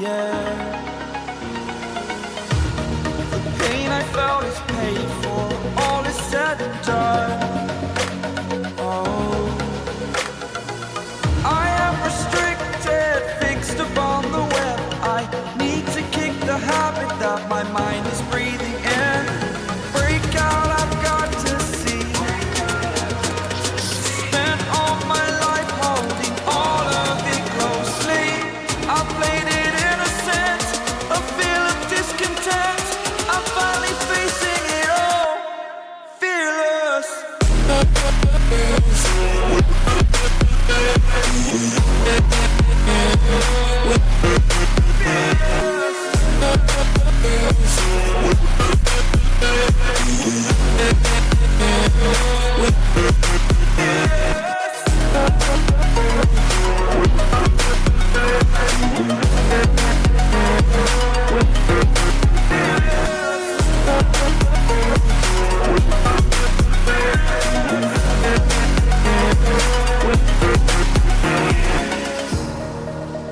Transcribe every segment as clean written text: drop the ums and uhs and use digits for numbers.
air. The pain I felt is paid for, all is said and done. Oh, I am restricted, fixed upon the web. I need to kick the habit that my mind is breathing in. Break out, I've got to see. Spent all my life holding all of it closely. I played it innocent, a feel of discontent. I'm finally facing it all, fearless.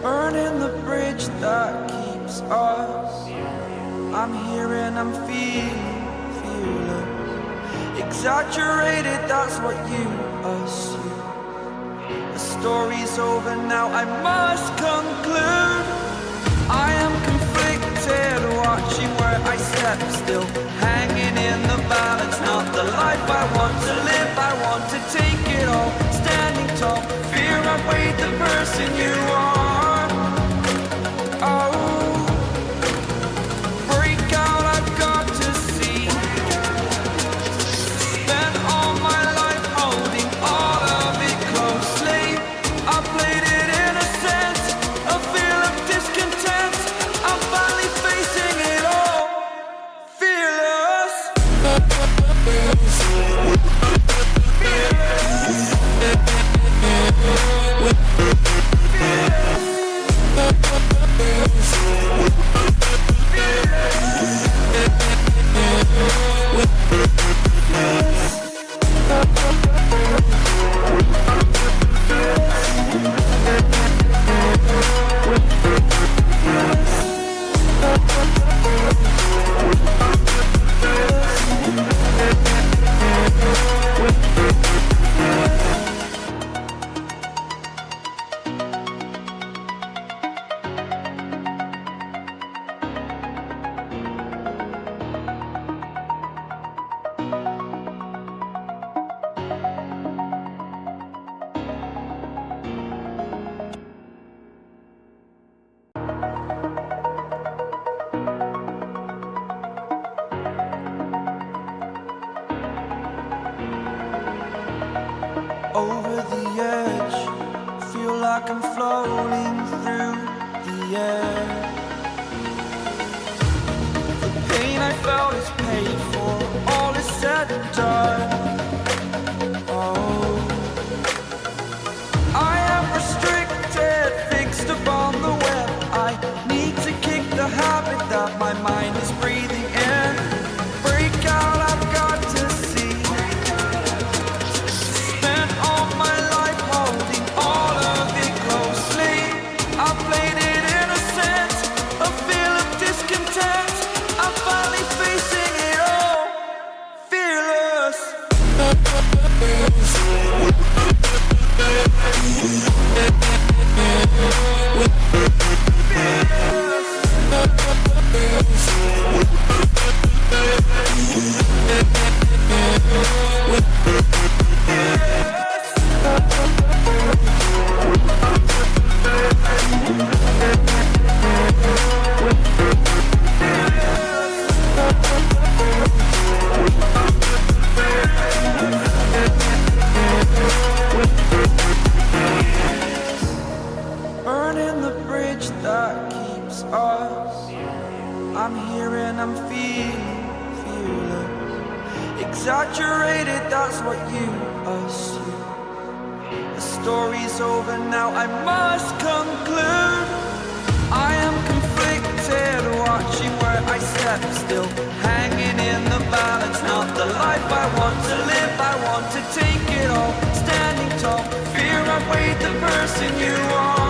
Burning the bridge that keeps us. I'm here and I'm feeling fearless. Exaggerated, that's what you assume. The story's over now, I must conclude. I am conflicted, watching where I step still, hanging in the balance. Not the life I want to live, I want to take it all. Standing tall, fear outweighed the person you are. Oh, break out, I've got to see. Spent all my life holding all of it closely. I played it innocent, a feel of discontent. I'm finally facing it all, fearless. Over the edge, feel like I'm floating through the air. The pain I felt is paid for, all is said and done. Oh, I am restricted, fixed upon the web. I need to kick the habit that my mind is breathing in. Break out, I've got to see. Spent all my life holding all of it closely. I played it innocent, a feel of discontent. I'm finally facing it all, fearless. Burning the bridge that keeps us. I'm here and I'm feeling fearless. Exaggerated, that's what you assume. The story's over now, I must conclude. I am conflicted, watching where I step still, hanging in the balance. Not the life I want to live, I want to take it all. Standing tall, fear outweighed the person you are.